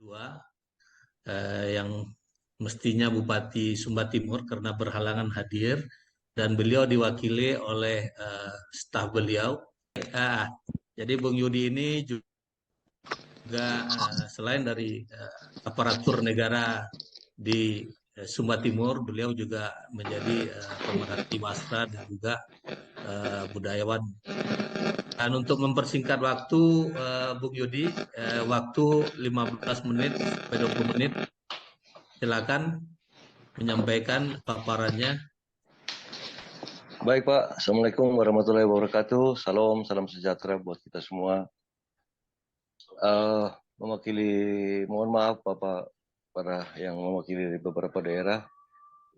Dua yang mestinya Bupati Sumba Timur karena berhalangan hadir dan beliau diwakili oleh staf beliau. Ah, jadi Bung Yudi ini juga selain dari aparatur negara di Sumba Timur, beliau juga menjadi pemerhati wastra dan juga budayawan. Dan untuk mempersingkat waktu, Bung Yudi, waktu 15 menit sampai 20 menit, silakan menyampaikan paparannya. Baik Pak, Assalamualaikum warahmatullahi wabarakatuh. Salam sejahtera buat kita semua. Mohon maaf Bapak para yang mewakili dari beberapa daerah.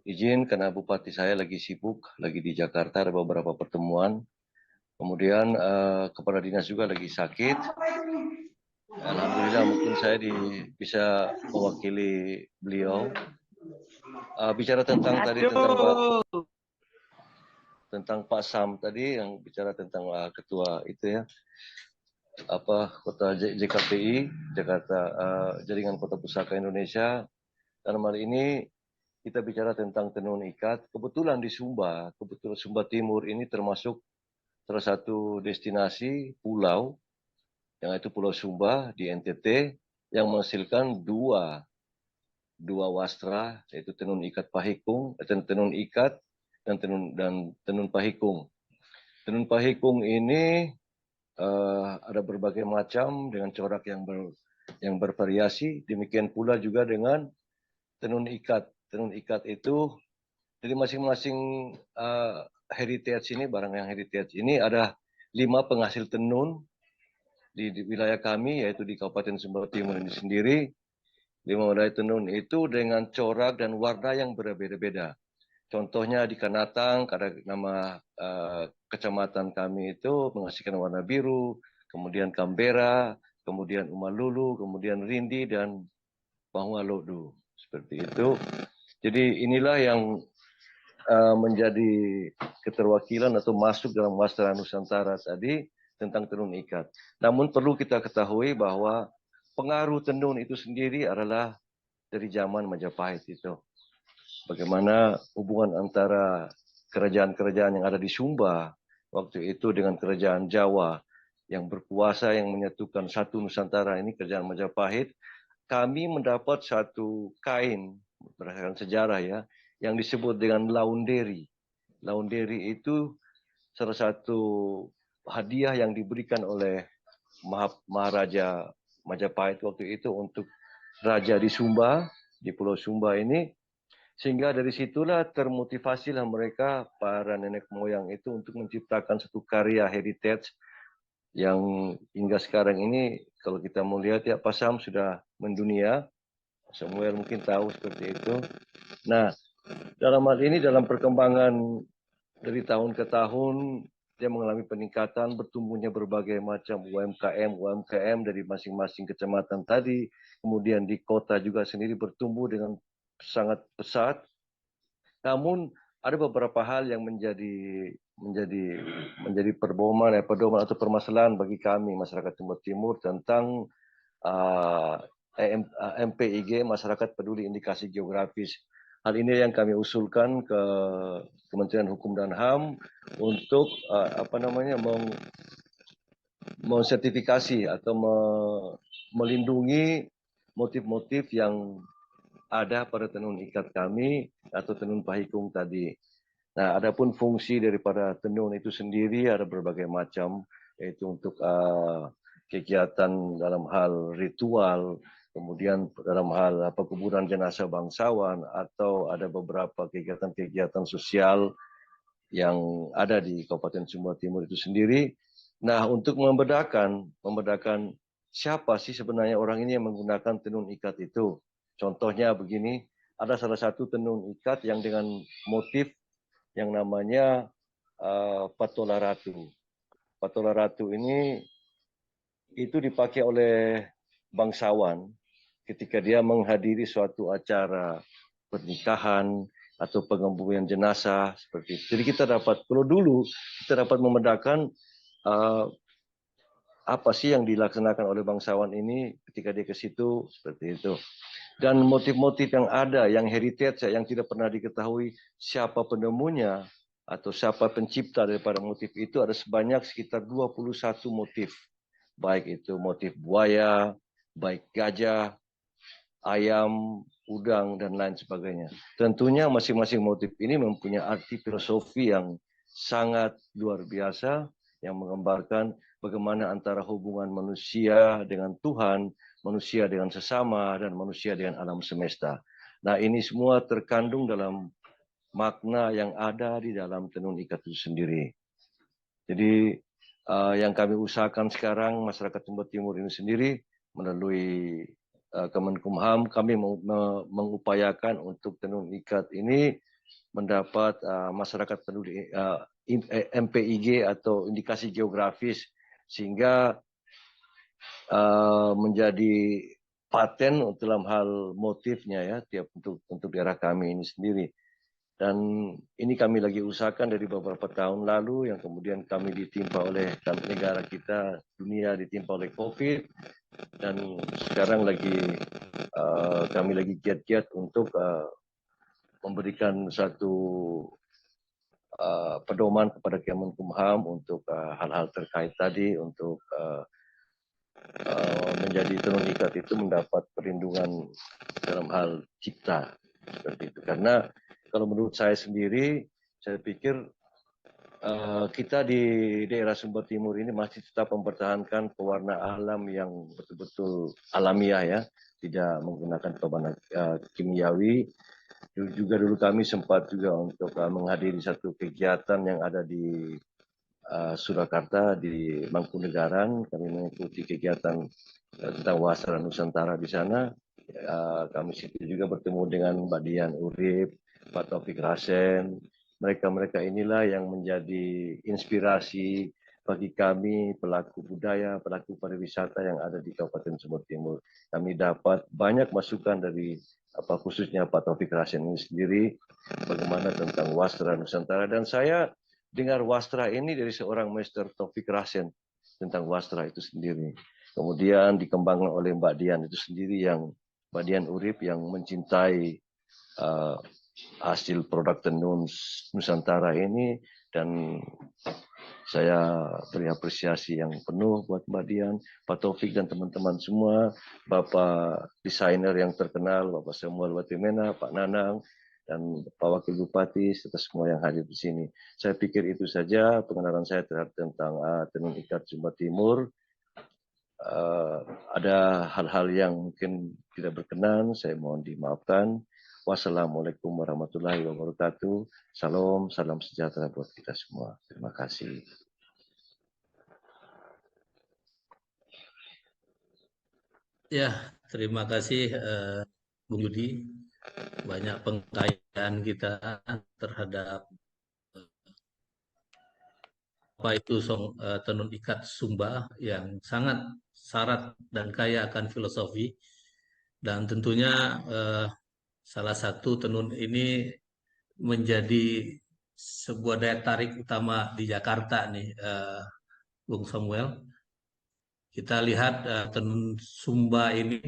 Izin karena Bupati saya lagi sibuk, lagi di Jakarta ada beberapa pertemuan. Kemudian kepala dinas juga lagi sakit. Alhamdulillah mungkin saya bisa mewakili beliau. Bicara tentang tadi tentang Pak Sam tadi yang bicara tentang ketua itu ya, kota JKPI, Jakarta Jaringan Kota Pusaka Indonesia. Dalam hal ini kita bicara tentang tenun ikat. Kebetulan di Sumba Timur ini termasuk salah satu destinasi pulau, yang itu Pulau Sumba di NTT, yang menghasilkan dua wastra, yaitu tenun ikat pahikung, tenun ikat dan tenun pahikung. Tenun pahikung ini ada berbagai macam dengan corak yang bervariasi. Demikian pula juga dengan tenun ikat. Tenun ikat itu jadi masing-masing heritage ini, barang yang heritage ini ada 5 penghasil tenun di wilayah kami, yaitu di Kabupaten Sumba Timur ini sendiri. 5 wilayah tenun itu dengan corak dan warna yang berbeda-beda. Contohnya di Kanatang, ada nama kecamatan kami itu menghasilkan warna biru, kemudian Kambera, kemudian Umalulu, kemudian Rindi, dan Bangwalodu. Seperti itu. Jadi inilah yang menjadi keterwakilan atau masuk dalam wastra Nusantara tadi tentang tenun ikat. Namun perlu kita ketahui bahwa pengaruh tenun itu sendiri adalah dari zaman Majapahit itu. Bagaimana hubungan antara kerajaan-kerajaan yang ada di Sumba waktu itu dengan kerajaan Jawa yang berkuasa, yang menyatukan satu Nusantara ini, kerajaan Majapahit. Kami mendapat satu kain berdasarkan sejarah ya, yang disebut dengan launderi. Launderi itu salah satu hadiah yang diberikan oleh Maharaja Majapahit waktu itu untuk raja di Sumba, di Pulau Sumba ini. Sehingga dari situlah termotivasilah mereka, para nenek moyang itu, untuk menciptakan satu karya heritage yang hingga sekarang ini kalau kita mau lihat ya, Pak Sam sudah mendunia. Samuel mungkin tahu seperti itu. Nah, dalam hal ini, dalam perkembangan dari tahun ke tahun, dia mengalami peningkatan, bertumbuhnya berbagai macam UMKM dari masing-masing kecamatan tadi. Kemudian di kota juga sendiri bertumbuh dengan sangat pesat. Namun ada beberapa hal yang menjadi pedoman atau permasalahan bagi kami masyarakat Sumba Timur tentang MPIG, Masyarakat Peduli Indikasi Geografis. Hal ini yang kami usulkan ke Kementerian Hukum dan HAM untuk mensertifikasi atau melindungi motif-motif yang ada pada tenun ikat kami atau tenun pahikung tadi. Nah, adapun fungsi daripada tenun itu sendiri ada berbagai macam, yaitu untuk kegiatan dalam hal ritual, kemudian dalam hal kuburan jenazah bangsawan, atau ada beberapa kegiatan-kegiatan sosial yang ada di Kabupaten Sumba Timur itu sendiri. Nah, untuk membedakan siapa sih sebenarnya orang ini yang menggunakan tenun ikat itu. Contohnya begini, ada salah satu tenun ikat yang dengan motif yang namanya Patola Ratu. Patola Ratu ini itu dipakai oleh bangsawan ketika dia menghadiri suatu acara pernikahan atau pengembumian jenazah seperti itu. Jadi kita dapat, kalau dulu kita dapat membedakan apa sih yang dilaksanakan oleh bangsawan ini ketika dia ke situ, seperti itu. Dan motif-motif yang ada, yang heritage, yang tidak pernah diketahui siapa penemunya atau siapa pencipta daripada motif itu, ada sebanyak sekitar 21 motif. Baik itu motif buaya, baik gajah, ayam, udang, dan lain sebagainya. Tentunya masing-masing motif ini mempunyai arti filosofi yang sangat luar biasa, yang menggambarkan bagaimana antara hubungan manusia dengan Tuhan, manusia dengan sesama, dan manusia dengan alam semesta. Nah, ini semua terkandung dalam makna yang ada di dalam tenun ikat itu sendiri. Jadi yang kami usahakan sekarang masyarakat Sumba Timur ini sendiri melalui Kemenkumham, kami mengupayakan untuk tenun ikat ini mendapat masyarakat peduli MPIG atau indikasi geografis, sehingga menjadi paten dalam hal motifnya ya, tiap untuk daerah kami ini sendiri. Dan ini kami lagi usahakan dari beberapa tahun lalu, yang kemudian kami ditimpa oleh negara kita, dunia ditimpa oleh COVID, dan sekarang kami lagi giat-giat untuk memberikan satu pedoman kepada Kemenkumham untuk hal-hal terkait tadi, untuk menjadi tenun ikat itu mendapat perlindungan dalam hal cipta, seperti itu. Karena kalau menurut saya sendiri, saya pikir kita di daerah Sumba Timur ini masih tetap mempertahankan pewarna alam yang betul-betul alamiah ya, tidak menggunakan pewarna kimiawi. Juga dulu kami sempat juga untuk menghadiri satu kegiatan yang ada di Surakarta di Mangkunegaran. Kami mengikuti kegiatan tentang Wasra Nusantara di sana. Kami situ juga bertemu dengan Mbak Dian Urip, Pak Taufik Rasen. Mereka-mereka inilah yang menjadi inspirasi bagi kami pelaku budaya, pelaku pariwisata yang ada di Kabupaten Sumba Timur. Kami dapat banyak masukan dari khususnya Pak Taufik Rasen ini sendiri, bagaimana tentang Wasra Nusantara. Dan saya dengar Wastra ini dari seorang Master Taufik Rasen tentang Wastra itu sendiri. Kemudian dikembangkan oleh Mbak Dian itu sendiri, yang Mbak Dian Urip yang mencintai hasil produk tenun Nusantara ini, dan saya beri apresiasi yang penuh buat Mbak Dian, Pak Taufik dan teman-teman semua, Bapak desainer yang terkenal, Bapak Samuel Watimena, Pak Nanang, dan Pak Wakil Bupati, serta semua yang hadir di sini. Saya pikir itu saja pengenalan saya terhadap tentang tenun ikat Sumba Timur. Ada hal-hal yang mungkin tidak berkenan, saya mohon dimaafkan. Wassalamualaikum warahmatullahi wabarakatuh. Salam, salam sejahtera buat kita semua. Terima kasih. Ya, terima kasih Bung Yudi. Banyak pengkayaan kita terhadap apa itu tenun ikat Sumba yang sangat syarat dan kaya akan filosofi, dan tentunya salah satu tenun ini menjadi sebuah daya tarik utama di Jakarta nih, Bung Samuel. Kita lihat tenun Sumba ini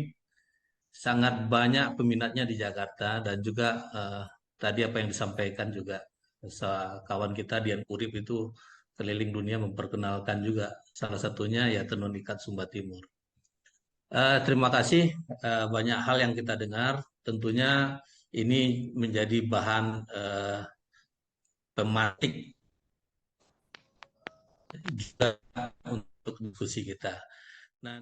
sangat banyak peminatnya di Jakarta, dan juga tadi apa yang disampaikan juga kawan kita Dian Urip itu keliling dunia memperkenalkan juga, salah satunya ya tenun ikat Sumba Timur. Terima kasih, banyak hal yang kita dengar, tentunya ini menjadi bahan pematik juga untuk diskusi kita. Nah,